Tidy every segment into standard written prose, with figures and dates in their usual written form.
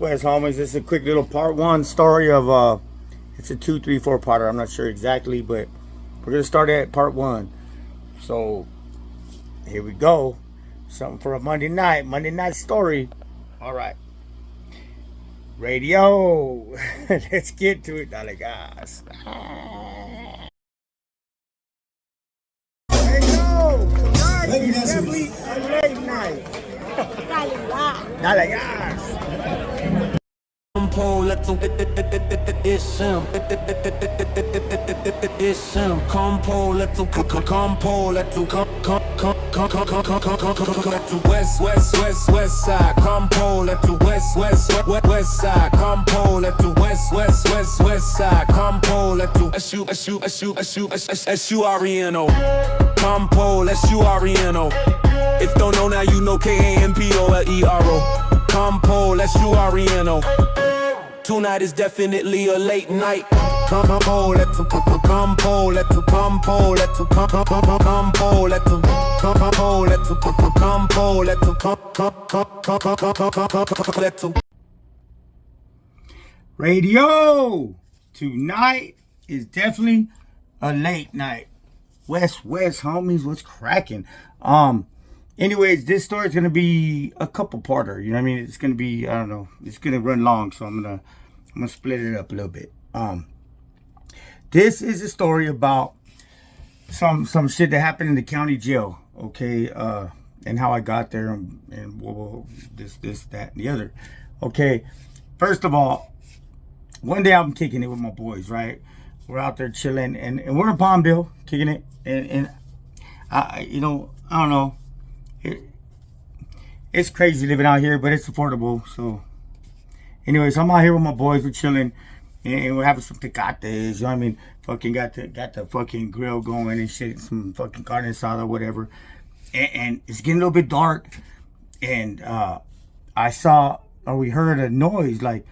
West homies, this is a quick little part one story of it's a 2, 3, 4 parter. I'm not sure exactly, but we're gonna start at part one. So here we go. Something for a Monday night story. All right, radio. Let's get to it, dale guys. There you go. Tonight is definitely a late night. Dale guys. Pole, let the it's him. It's him. Come pole, let the come pole, let the let the west side. Come pole, let the west side. Come pole, let the west side. Come pole, let the S-U-R-E-N-O. Come pole, S-U-R-E-N-o. If don't know now, you know K-A-M-P-O-L-E-R-O. Come pole, S-U-R-E-N-o. Tonight is definitely a late night. Come pole, let to come pole, let to come pole, let to come pole, let to come pole, let to come pole, let to let to Radio. Tonight is definitely a late night. West homies, what's cracking? Anyways, this story is gonna be a couple parter. You know what I mean? It's gonna be, I don't know, it's gonna run long, so I'm gonna split it up a little bit. This is a story about some shit that happened in the county jail, okay? And how I got there and well, this, that, and the other. Okay, first of all, one day I'm kicking it with my boys, right? We're out there chilling, and we're in Palmdale kicking it, and I don't know. It's crazy living out here, but it's affordable. So, anyways, I'm out here with my boys. We're chilling, and we're having some tecates. You know what I mean? Fucking got the fucking grill going and shit. Some fucking carne asada, whatever. And it's getting a little bit dark. And we heard a noise like,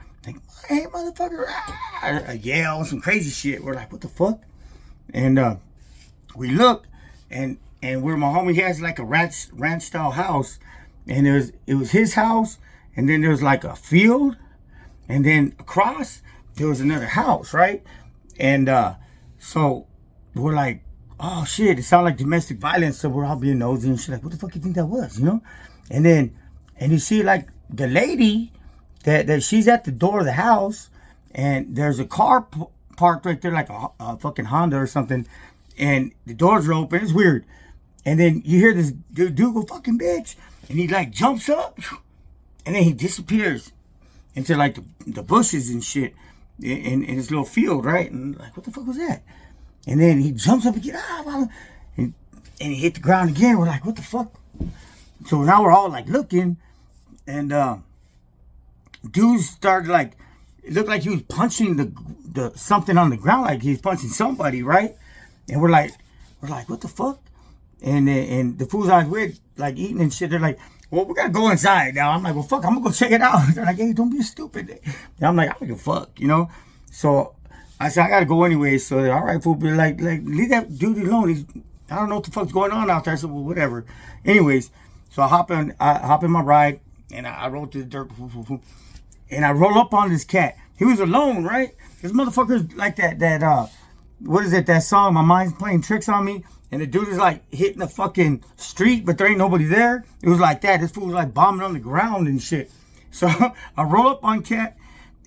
hey, motherfucker, a yell, some crazy shit. We're like, what the fuck? And we look, and where my homie has like a ranch style house, and it was his house, and then there was like a field, and then across there was another house, right? And so we're like, oh shit, it sounded like domestic violence. So we're all being nosy and shit, like, what the fuck you think that was, you know? And you see like the lady that she's at the door of the house, and there's a car parked right there, like a fucking Honda or something, and the doors are open. It's weird. And then you hear this dude go, fucking bitch. And he like jumps up. And then he disappears into like the bushes and shit in his little field, right? And like, what the fuck was that? And then he jumps up again. And he hit the ground again. We're like, what the fuck? So now we're all like looking. And dude started like, it looked like he was punching the something on the ground. Like he was punching somebody, right? And we're like, what the fuck? And the fools I was with, like eating and shit, they're like, well, we gotta go inside now. I'm like, well, fuck, I'm gonna go check it out. They're like, hey, don't be stupid. And I'm like, I don't give a fuck, you know? So I said, I gotta go anyway. So they're all right, fool, but like, leave that dude alone. I don't know what the fuck's going on out there. I said, well, whatever. Anyways, so I hop in my ride, and I roll through the dirt, and I roll up on this cat. He was alone, right? This motherfucker's like that what is it, that song, My Mind's Playing Tricks on Me? And the dude is like hitting the fucking street, but there ain't nobody there. It was like that. This fool was like bombing on the ground and shit. So I roll up on Cat,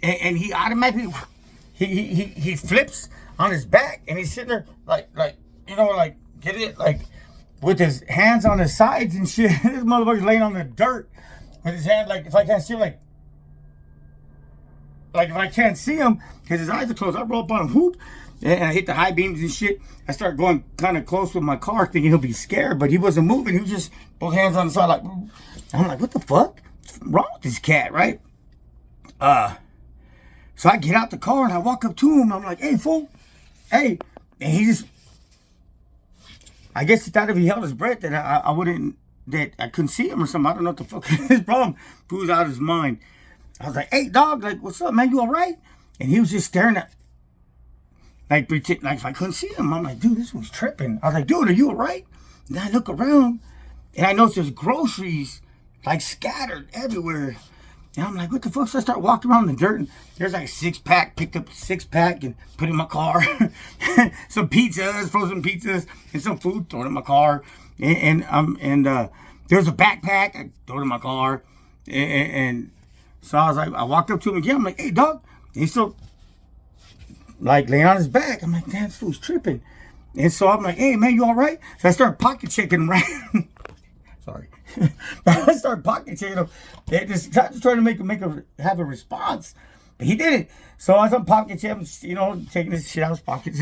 and he automatically, he flips on his back, and he's sitting there like you know, like, get it, like with his hands on his sides and shit. This motherfucker's laying on the dirt with his hand, like, if I can't see him, like if I can't see him because his eyes are closed, I roll up on him, whoop. And I hit the high beams and shit. I start going kind of close with my car, thinking he'll be scared, but he wasn't moving. He was just both hands on the side, like. I'm like, what the fuck? What's wrong with this cat, right? So I get out the car and I walk up to him. I'm like, hey, fool, hey, and he just, I guess he thought if he held his breath that I wouldn't, that I couldn't see him or something. I don't know what the fuck is his problem. Fool's out of his mind. I was like, hey, dog, like, what's up, man? You all right? And he was just staring at. Like if I couldn't see him, I'm like, dude, this was tripping. I was like, dude, are you all right? And I look around, and I notice there's groceries like scattered everywhere. And I'm like, what the fuck? So I start walking around in the dirt, and there's like a 6-pack, picked up a 6-pack and put it in my car. Some pizzas, frozen pizzas, and some food, throw it in my car. And there's a backpack, I throw it in my car. And so I was like, I walked up to him again. I'm like, hey, dog. And he's still like laying on his back. I'm like, damn, this fool's tripping. And so I'm like, hey, man, you all right? So I start pocket checking around. Sorry. I started pocket checking him. Just trying to make him have a response. But he didn't. So I was on pocket checking, you know, taking his shit out of his pockets.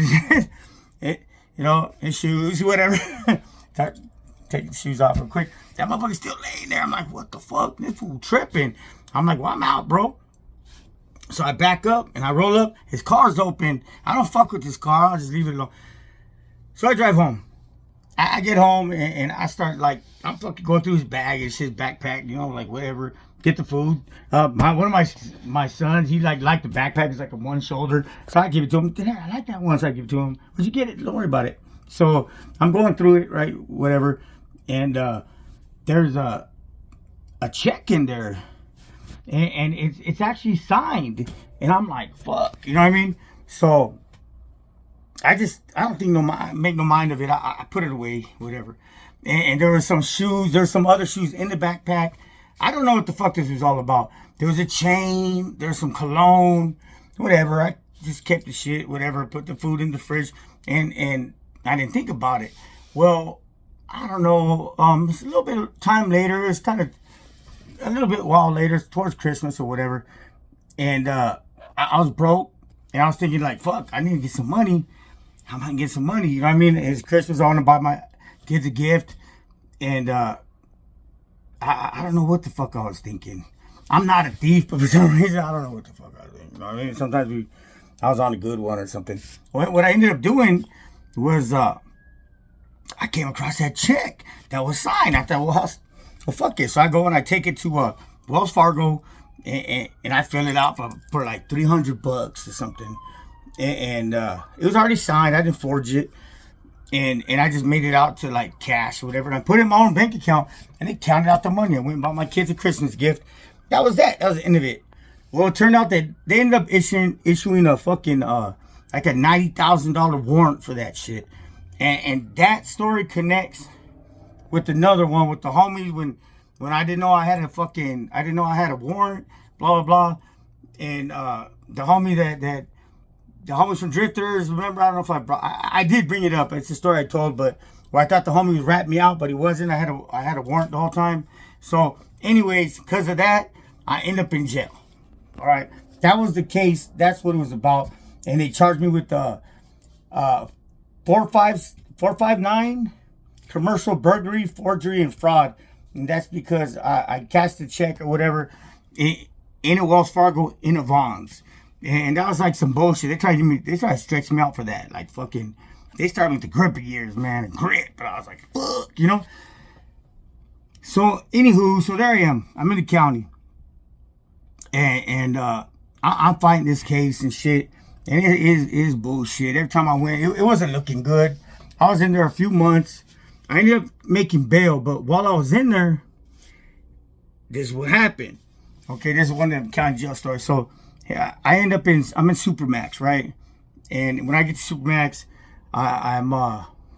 You know, his shoes, whatever. Taking the shoes off real quick. That motherfucker's still laying there. I'm like, what the fuck? This fool tripping. I'm like, well, I'm out, bro. So I back up and I roll up. His car's open. I don't fuck with this car. I'll just leave it alone. So I drive home. I get home and I start like, I'm fucking going through his bag and his backpack, you know, like whatever. Get the food. One of my sons, he liked the backpack. It's like a one shoulder. So I give it to him. Dad, I like that one. So I give it to him. Where'd you get it? Don't worry about it. So I'm going through it, right? Whatever. And there's a check in there. And it's actually signed. And I'm like, fuck. You know what I mean? So I don't think make no mind of it. I put it away, whatever. And there were some shoes. There's some other shoes in the backpack. I don't know what the fuck this was all about. There was a chain. There's some cologne, whatever. I just kept the shit, whatever. Put the food in the fridge, and I didn't think about it. Well, I don't know. It's a little bit of time later. It's kind of a little bit while later, towards Christmas or whatever. And I was broke, and I was thinking like, fuck, I need to get some money. How am I gonna get some money? You know what I mean? It's Christmas. I want to buy my kids a gift, and I don't know what the fuck I was thinking. I'm not a thief, but for some reason, I don't know what the fuck I was thinking. You know what I mean? Sometimes I was on a good one or something. What I ended up doing was I came across that check that was signed. I thought, well, fuck it. So I go and I take it to Wells Fargo, and I fill it out for like $300 or something. And it was already signed. I didn't forge it. And I just made it out to like cash or whatever. And I put it in my own bank account, and they counted out the money. I went and bought my kids a Christmas gift. That was that. That was the end of it. Well, it turned out that they ended up issuing a fucking like a $90,000 warrant for that shit. And that story connects with another one with the homies when I didn't know I had a warrant, blah blah blah. And the homie that the homies from Drifters, remember, I don't know if I did bring it up. It's a story I told, but where I thought the homie was ratting me out, but he wasn't. I had a warrant the whole time. So anyways, because of that, I end up in jail. All right. That was the case. That's what it was about. And they charged me with 459 commercial burglary, forgery, and fraud. And that's because I cashed a check or whatever in a Wells Fargo in a Vons. And that was like some bullshit. They tried to stretch me out for that. Like fucking, they started with the gripper years, man. Grip. But I was like, fuck, you know? So, anywho, so there I am. I'm in the county. And I'm fighting this case and shit. And it is bullshit. Every time I went, it wasn't looking good. I was in there a few months. I ended up making bail. But while I was in there, this is what happened. Okay, this is one of the county jail stories. So, yeah, I'm in Supermax, right? And when I get to Supermax, I'm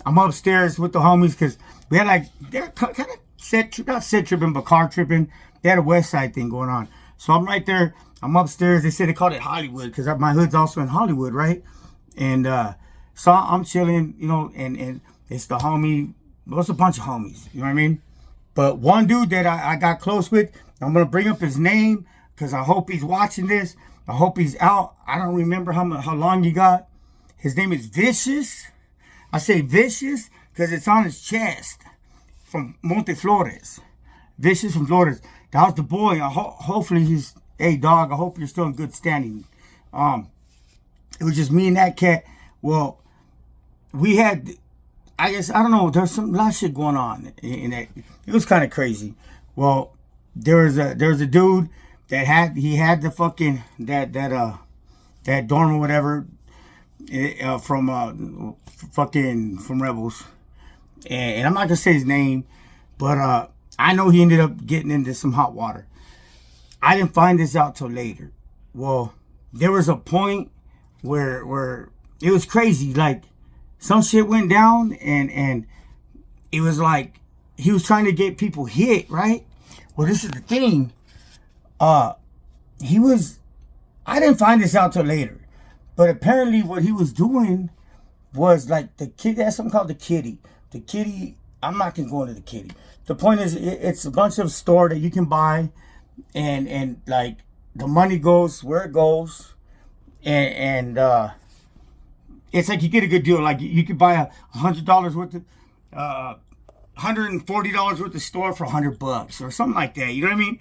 upstairs with the homies because we had like, they're kind of not set tripping, but car tripping. They had a West Side thing going on. So I'm right there. I'm upstairs. They said they called it Hollywood because my hood's also in Hollywood, right? And so I'm chilling, you know, and it's the homie. Well, it's a bunch of homies, you know what I mean? But one dude that I got close with, I'm going to bring up his name because I hope he's watching this. I hope he's out. I don't remember how long he got. His name is Vicious. I say Vicious because it's on his chest from Monte Flores. Vicious from Flores. That was the boy. Hopefully he's, hey dog, I hope you're still in good standing. It was just me and that cat. Well, we had, I guess, I don't know, there's a lot of shit going on in that. It was kind of crazy. Well, there was a dude that had the fucking that dorm or whatever from Rebels, and I'm not gonna say his name, but I know he ended up getting into some hot water. I didn't find this out till later. Well, there was a point where it was crazy. Like, some shit went down, and it was like he was trying to get people hit, right? Well, this is the thing. I didn't find this out till later, but apparently what he was doing was like the kid. That's something called the kitty. The kitty. I'm not gonna go into the kitty. The point is, it's a bunch of store that you can buy, and like the money goes where it goes, and it's like you get a good deal. Like you could buy $100 worth of, $140 worth of store for $100 or something like that. You know what I mean?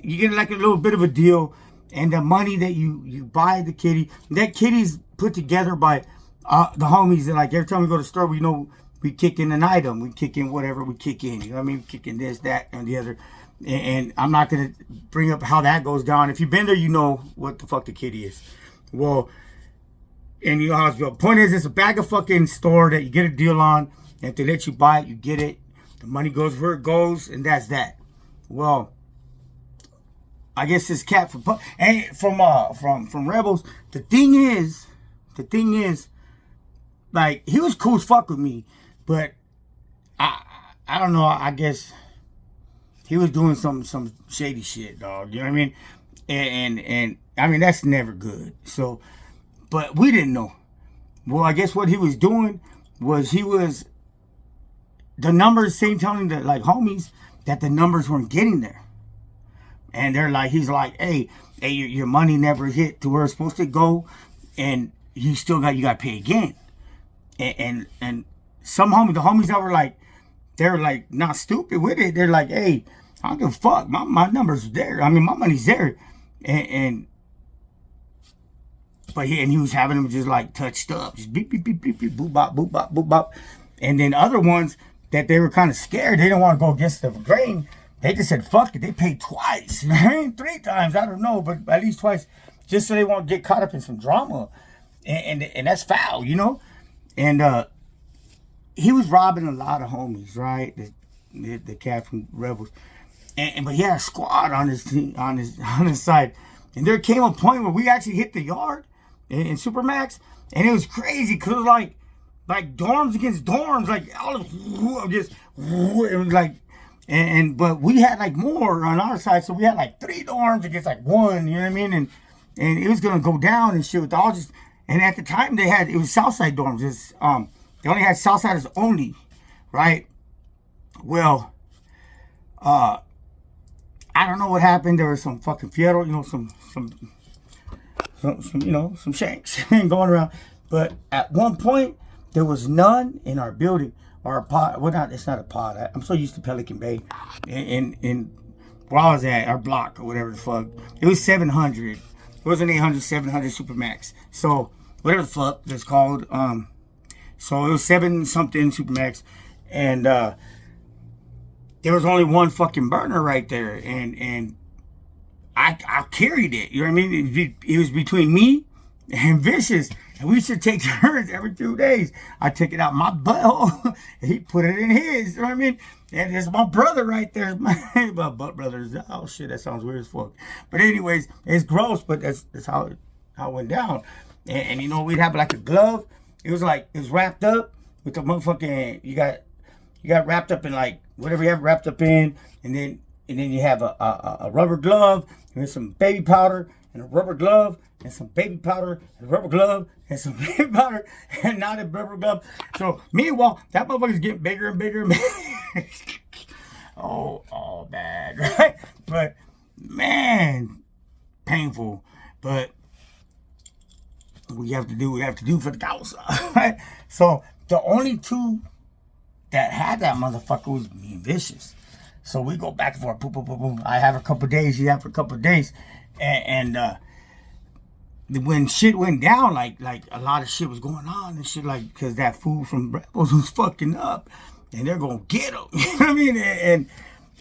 You get like a little bit of a deal, and the money that you buy the kitty, that kitty's put together by the homies. That like every time we go to the store, we kick in an item, we kick in whatever we kick in. You know what I mean? We kick in this, that, and the other. And I'm not gonna bring up how that goes down. If you've been there, you know what the fuck the kitty is. Well, and you know how it's built. Point is, it's a bag of fucking store that you get a deal on, and if they let you buy it, you get it. The money goes where it goes, and that's that. Well, I guess this cat from Rebels. The thing is, like, he was cool as fuck with me, but I don't know. I guess he was doing some shady shit, dog. You know what I mean? And I mean, that's never good. So, but we didn't know. Well, I guess what he was doing was the numbers seemed telling the like homies that the numbers weren't getting there. And he's like, hey, your money never hit to where it's supposed to go, and you got to pay again. And some homies, the homies that were like, they're like not stupid with it. They're like, hey, I don't give a fuck. My numbers are there. I mean, my money's there. But he was having them just like touched up, just beep beep beep beep beep, boop bop boop bop boop bop. And then other ones that they were kind of scared, they didn't want to go against the grain. They just said fuck it. They paid twice, 3 times. I don't know, but at least twice, just so they won't get caught up in some drama. And that's foul, you know. And he was robbing a lot of homies, right? The cat from Rebels, but he had a squad on his team, on his side. And there came a point where we actually hit the yard in Supermax, and it was crazy because it was like dorms against dorms, like all of just it was like, but we had like more on our side, so we had like 3 dorms against like 1. You know what I mean? And it was gonna go down and shit with all just. And at the time it was Southside dorms. They only had Southsiders only, right? Well, I don't know what happened. There was some fucking fierro, you know, some you know, some shanks going around. But at one point, there was none in our building or a pod. Well, it's not a pod. I'm so used to Pelican Bay. In where I was at, our block or whatever the fuck. It was 700. It wasn't 800, 700 Supermax. So whatever the fuck it's called. So it was 7 something Supermax, and there was only one fucking burner right there, and I carried it. You know what I mean? It was between me and Vicious, and we should take turns every 2 days. I took it out my butthole, and he put it in his. You know what I mean? And it's my brother right there. My butt brothers. Oh shit, that sounds weird as fuck. But anyways, it's gross, but that's how it went down. And you know, we'd have like a glove. It was wrapped up with the motherfucking. You got wrapped up in like whatever you have wrapped up in, and then you have a rubber glove and some baby powder and a rubber glove and some baby powder and a rubber glove and some baby powder and not a rubber glove. So meanwhile, that motherfucker's getting bigger and bigger and bigger. oh bad, right? But man, painful. But we have to do for the cause, right? So the only 2 that had that motherfucker was me and Vicious. So we go back and forth, boom, boom, boom, boom. I have a couple days, he have a couple days, and when shit went down, like a lot of shit was going on and shit, like because that fool from Rebels was fucking up, and they're gonna get him. You know what I mean?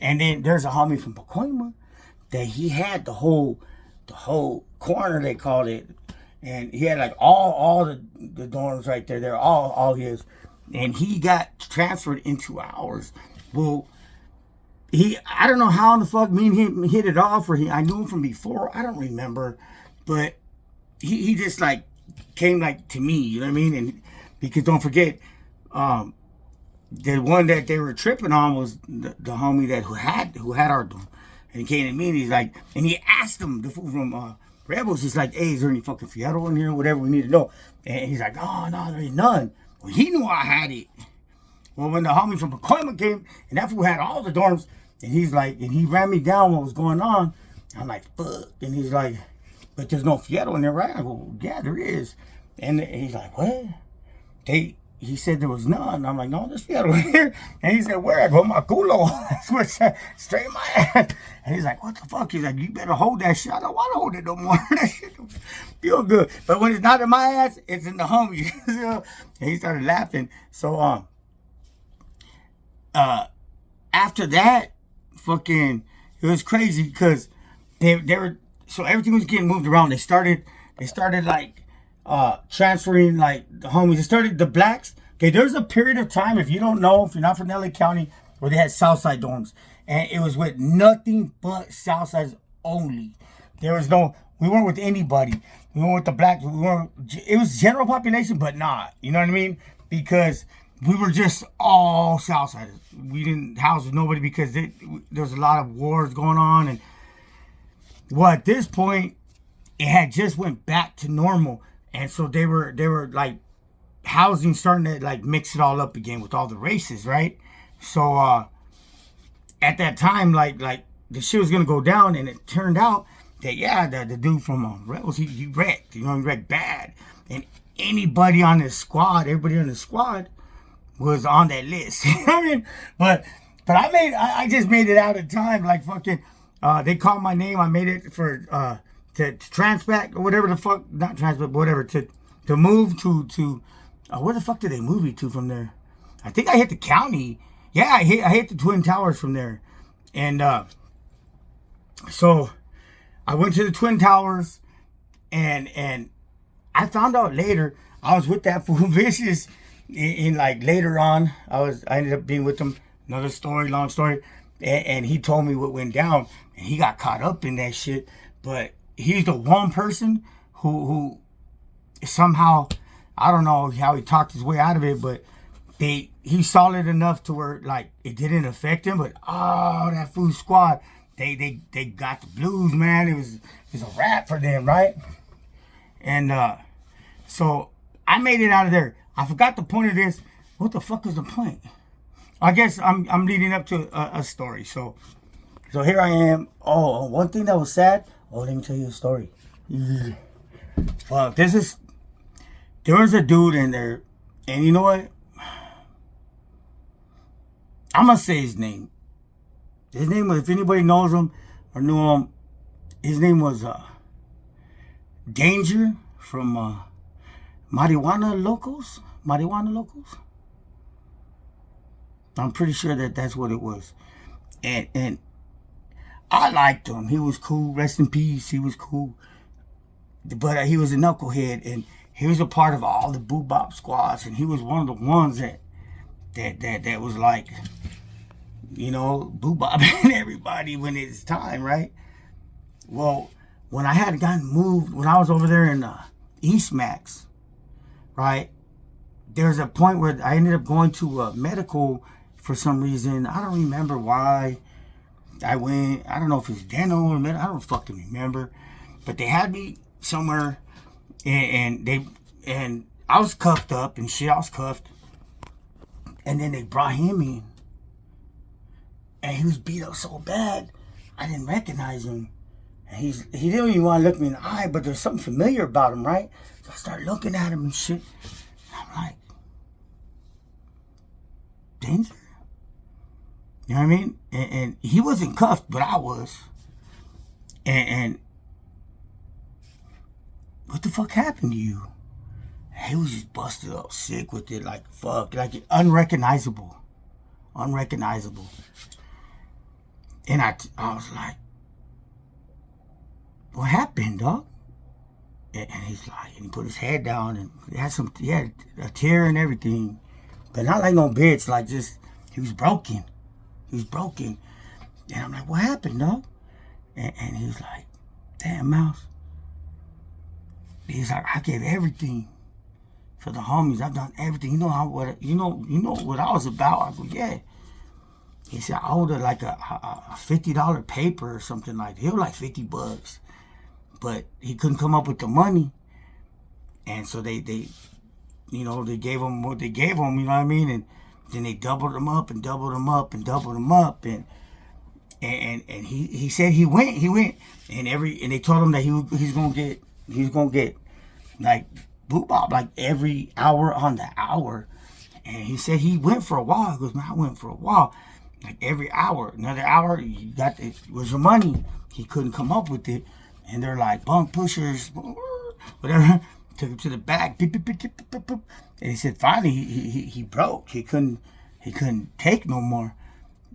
And then there's a homie from Pacoima that he had the whole corner, they called it. And he had like all the dorms right there. They're all his. And he got transferred into ours. Well, I don't know how in the fuck me and him hit it off, or I knew him from before. I don't remember, but he just like came like to me, you know what I mean? And because don't forget, the one that they were tripping on was the homie that who had our dorm, and he came to me and he's like, and he asked him, the fool from Rebels, he's like, hey, is there any fucking Fieto in here, whatever we need to know? And he's like, oh no, there ain't none. Well, he knew I had it. Well, when the homie from Pacoima came, and that fool had all the dorms, and he's like, and he ran me down what was going on. I'm like, fuck. And he's like, but there's no Fieto in there, right? I go, yeah, there is. And he's like, what? He said there was none. I'm like, no, there's Fieto in here. And he said, where? I go, my culo. Straight in my ass. And he's like, what the fuck? He's like, you better hold that shit. I don't want to hold it no more. That shit don't feel good. But when it's not in my ass, it's in the homie. And he started laughing. So, after that, fucking, it was crazy because they were, so everything was getting moved around. They started like transferring like the homies. They started the blacks. Okay, there's a period of time, if you don't know, if you're not from LA County, where they had Southside dorms, and it was with nothing but Southsides only. There was no, we weren't with anybody. We weren't with the blacks. It was general population, but not. You know what I mean? Because we were just all Southsiders. We didn't house with nobody because there was a lot of wars going on. And well, at this point, it had just went back to normal. And so they were like housing starting to like mix it all up again with all the races, right? So at that time, like the shit was gonna go down, and it turned out that the dude from Rebels, he wrecked, he wrecked bad. And anybody on the squad, everybody on the squad was on that list. You know what I mean? But I just made it out of time. Like fucking, they called my name. I made it for to transpac or whatever the fuck, not transpac, but whatever, to move to where the fuck did they move me to from there? I think I hit the county. Yeah, I hit the Twin Towers from there, and so I went to the Twin Towers, and I found out later I was with that fool Vicious. In like later on, I ended up being with him. Another story, long story, and he told me what went down, and he got caught up in that shit. But he's the one person who somehow, I don't know how he talked his way out of it, but he's solid enough to where like it didn't affect him. But that food squad, they got the blues, man. It was a wrap for them, right? And so I made it out of there. I forgot the point of this. What the fuck is the point? I guess I'm leading up to a story. So here I am. Oh, one thing that was sad. Oh, let me tell you a story. Fuck, there was a dude in there, and you know what? I'm gonna say his name. His name was, if anybody knows him or knew him, his name was Danger from Marijuana Locals. I'm pretty sure that's what it was. And I liked him. He was cool. Rest in peace. He was cool. But he was a knucklehead, and he was a part of all the boo-bop squads, and he was one of the ones that was like, you know, boo-bopping everybody when it's time, right? Well, when I had gotten moved, when I was over there in Eastmax, right, there's a point where I ended up going to medical for some reason. I don't remember why I went. I don't know if it's dental or medical. I don't fucking remember. But they had me somewhere, and I was cuffed up and shit. I was cuffed. And then they brought him in. And he was beat up so bad, I didn't recognize him. And he didn't even want to look me in the eye, but there's something familiar about him, right? So I started looking at him and shit. I'm like, Danger? You know what I mean? And he wasn't cuffed, but I was. And what the fuck happened to you? He was just busted up, sick with it, like fuck, like unrecognizable. And I was like, what happened, dog? And he's like, and he put his head down, and he had a tear and everything, but not like no bitch, like just, he was broken. And I'm like, what happened, dog? And he's like, damn, Mouse. He's like, I gave everything for the homies. I've done everything. You know what I was about. I go, yeah. He said, I owed her like a $50 paper or something like that. It was like $50. But he couldn't come up with the money. And so they gave him what they gave him, you know what I mean? And then they doubled him up and doubled him up and doubled him up. And he said he went. And they told him that he's gonna get like boot bop like every hour on the hour. And he said he went for a while. He goes, man, I went for a while. Like every hour, another hour, you got it was your money. He couldn't come up with it. And they're like bunk pushers, whatever. Took him to the back. Beep, beep, beep, beep, beep, beep. And he said finally he broke. He couldn't take no more.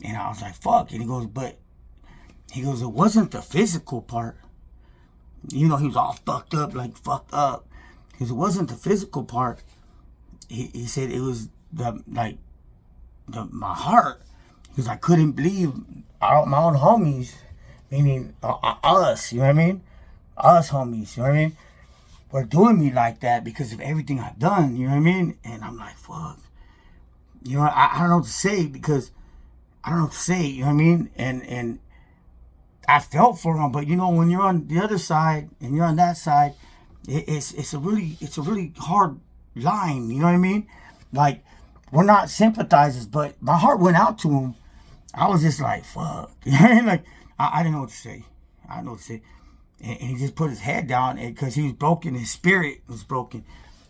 And I was like, fuck. And he goes, it wasn't the physical part. You know, he was all fucked up. Because it wasn't the physical part. He said it was my heart. Because I couldn't believe my own homies, meaning us, you know what I mean? Us homies, you know what I mean? Were doing me like that because of everything I've done, you know what I mean? And I'm like, fuck. You know, I don't know what to say because I don't know what to say, you know what I mean? And I felt for him, but you know, when you're on the other side and you're on that side, it's a really hard line, you know what I mean? Like, we're not sympathizers, but my heart went out to him. I was just like, fuck. You know what I mean? Like, I didn't know what to say. I didn't know what to say. And he just put his head down because he was broken. His spirit was broken.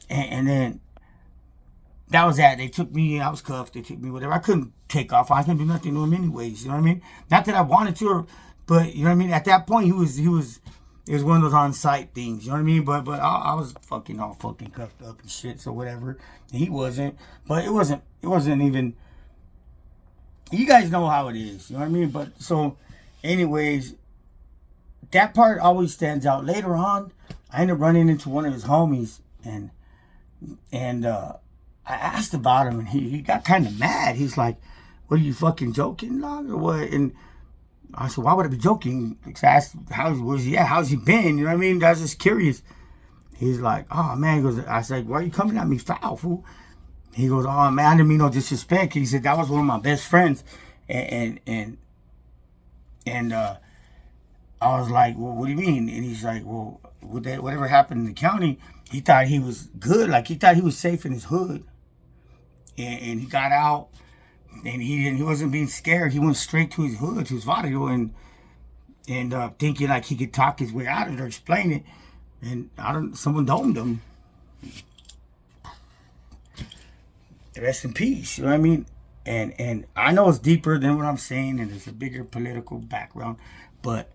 And then that was that. They took me. I was cuffed. They took me, whatever. I couldn't take off. I couldn't do nothing to him anyways. You know what I mean? Not that I wanted to, but you know what I mean? At that point, it was one of those on-site things. You know what I mean? But I was fucking all fucking cuffed up and shit. So whatever. He wasn't. But it wasn't even. You guys know how it is. You know what I mean? But so, anyways, that part always stands out. Later on, I ended up running into one of his homies, and I asked about him, and he got kind of mad. He's like, "What, are you fucking joking, dog, or what?" And I said, "Why would I be joking?" I asked, how's he been? You know what I mean? I was just curious. He's like, "Oh man," he goes. I said, "Why are you coming at me foul, fool?" He goes, "Oh man, I didn't mean no disrespect." He said that was one of my best friends, and I was like, "Well, what do you mean?" And he's like, "Well, whatever happened in the county, he thought he was good. Like he thought he was safe in his hood, and he got out, and he wasn't being scared. He went straight to his hood, to his barrio, and thinking like he could talk his way out of it or explain it. And someone domed him. Rest in peace, you know what I mean? And I know it's deeper than what I'm saying, and there's a bigger political background, but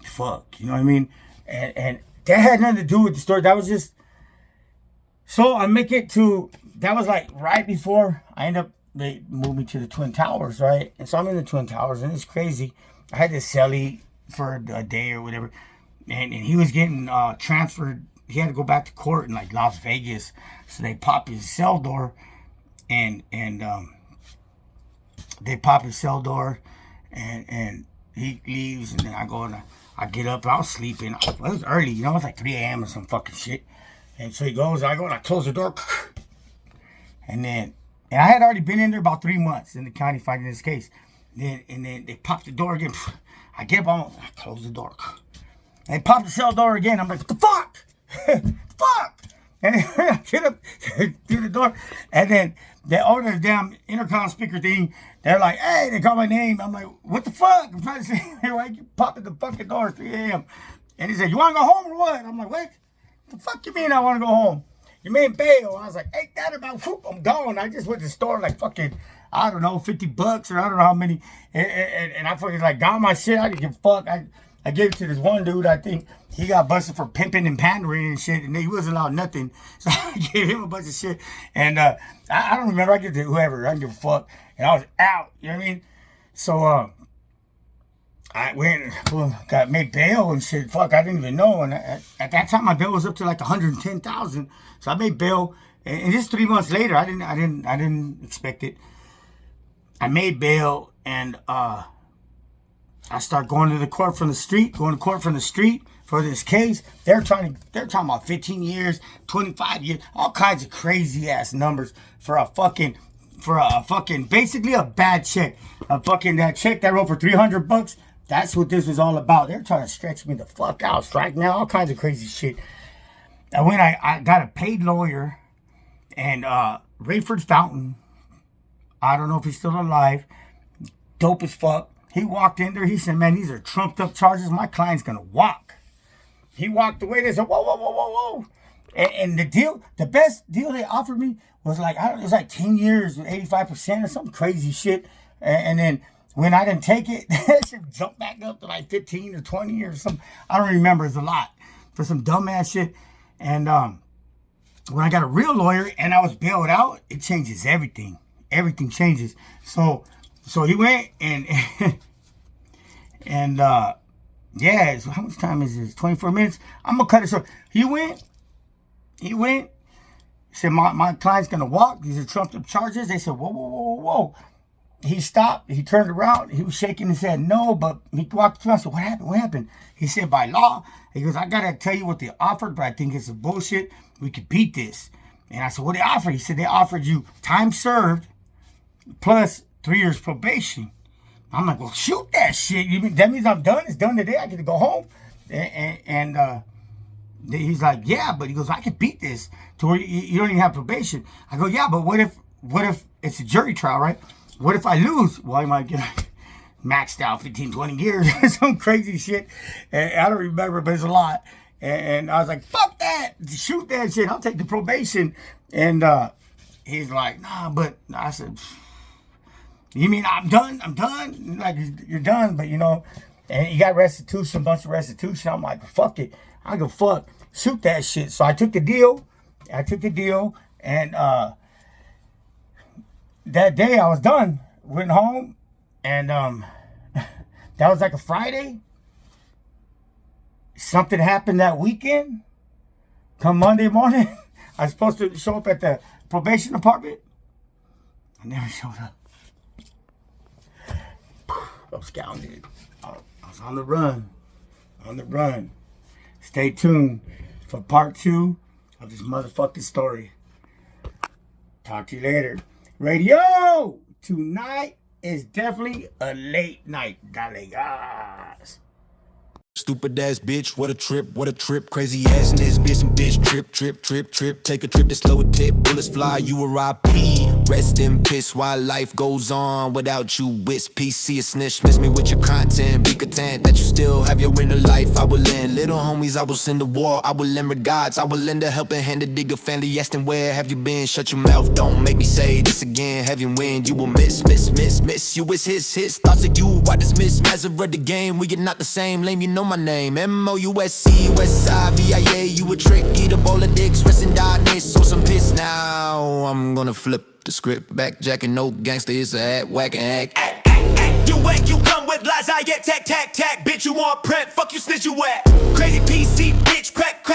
fuck, you know what I mean? And that had nothing to do with the story. That was just, so I make it to, that was like right before they moved me to the Twin Towers, right? And so I'm in the Twin Towers, and it's crazy. I had this cellie for a day or whatever, and he was getting transferred. He had to go back to court in like Las Vegas, so they popped his cell door. And they pop his cell door, and he leaves, and then I go and I get up. I was sleeping. It was early, you know, it was like 3 a.m. or some fucking shit. And so he goes, I go and I close the door, and I had already been in there about 3 months in the county fighting this case. And then they pop the door again. I get up, I close the door. And they pop the cell door again. I'm like, what the fuck? Fuck! And I get up through the door, and then they order the damn intercom speaker thing. They're like, hey, they call my name. I'm like, what the fuck? I'm trying to say, why you popping the fucking door at 3 a.m.? And he said, you want to go home or what? I'm like, what? The fuck you mean I want to go home? You made bail. I was like, ain't that about, whoop, I'm gone. I just went to the store like fucking, I don't know, $50 or I don't know how many. And I fucking like got my shit. I didn't give a fuck. I gave it to this one dude. I think he got busted for pimping and pandering and shit, and he wasn't allowed nothing. So I gave him a bunch of shit. And I don't remember. I gave it to whoever. I didn't give a fuck. And I was out. You know what I mean? So I went, got made bail and shit. Fuck, I didn't even know. And at that time, my bail was up to like $110,000. So I made bail, and just 3 months later, I didn't expect it. I made bail, and I start going to court from the street for this case. They're talking about 15 years, 25 years, all kinds of crazy ass numbers for a fucking basically a bad check. That check that wrote for $300. That's what this was all about. They're trying to stretch me the fuck out, strike now, all kinds of crazy shit. And when I got a paid lawyer, and Rayford Fountain, I don't know if he's still alive, dope as fuck. He walked in there, he said, man, these are trumped up charges. My client's gonna walk. He walked away, they said, whoa. And the best deal they offered me was like, it was like 10 years with 85% or some crazy shit. And then when I didn't take it, it should jump back up to like 15 or 20 or something. I don't remember, it's a lot for some dumbass shit. And when I got a real lawyer and I was bailed out, it changes everything. Everything changes. So he went and yeah, so how much time is this? 24 minutes? I'm gonna cut it short. He went, he said, my client's gonna walk. These are trumped up charges. They said, whoa. He stopped, he turned around, he was shaking his head no, but he walked through. I said, what happened? He said, by law, he goes, I gotta tell you what they offered, but I think it's a bullshit. We could beat this. And I said, what they offered? He said, they offered you time served plus 3 years probation. I'm like, well, shoot that shit. That means I'm done. It's done today. I get to go home. And he's like, yeah, but he goes, I could beat this to where you don't even have probation. I go, yeah, but what if it's a jury trial, right? What if I lose? Well, I might get maxed out 15, 20 years or some crazy shit. And I don't remember, but it's a lot. And I was like, fuck that. Shoot that shit. I'll take the probation. And he's like, nah, but I said, you mean I'm done? Like, you're done, but and you got restitution, a bunch of restitution. I'm like, fuck it. I go, fuck. Shoot that shit. So I took the deal. And that day I was done. Went home. And that was like a Friday. Something happened that weekend. Come Monday morning, I was supposed to show up at the probation department. I never showed up. I was scounded. I was on the run. Stay tuned for part 2 of this motherfucking story. Talk to you later. Radio! Tonight is definitely a late night. Dale gas. Stupid ass bitch, what a trip, crazy ass in this bitch, some bitch, trip, take a trip to slow a tip, bullets fly, you a R.I.P. Rest in piss while life goes on without you, wits, PC, a snitch, miss me with your content, be content that you still have your inner life, I will lend, little homies, I will send the war, I will lend regards, I will lend a helping hand to dig a family, asking where have you been, shut your mouth, don't make me say this again, have you win, you will miss, you is his, thoughts of you, I dismiss, master of the game, we get not the same, lame, you know my name, M-O-U-S-C, Westside, V-I-A, you a trick, eat a bowl of dicks, rest and die, so some piss now, I'm gonna flip the script, back jacking, no gangster, it's a hat, whack and hack. You whack, you come with lies, I get tack, bitch, you want prep, fuck you snitch, you whack. Crazy PC, bitch, crack,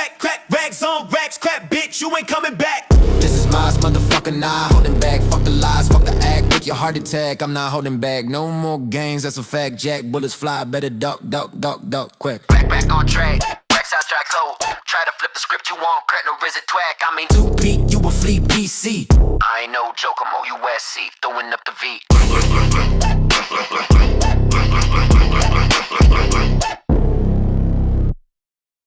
rags on racks, crap, bitch, you ain't coming back. This is my motherfucker, not holding back, fuck the lies, fuck the act, make your heart attack, I'm not holding back, no more games, that's a fact, jack, bullets fly, better duck, quick. Back on track, soundtrack cold, try to flip the script you want, crack no is it twack, I mean 2 beat, you a flea PC. I ain't no joke, I'm O-U-S-C, throwing up the V.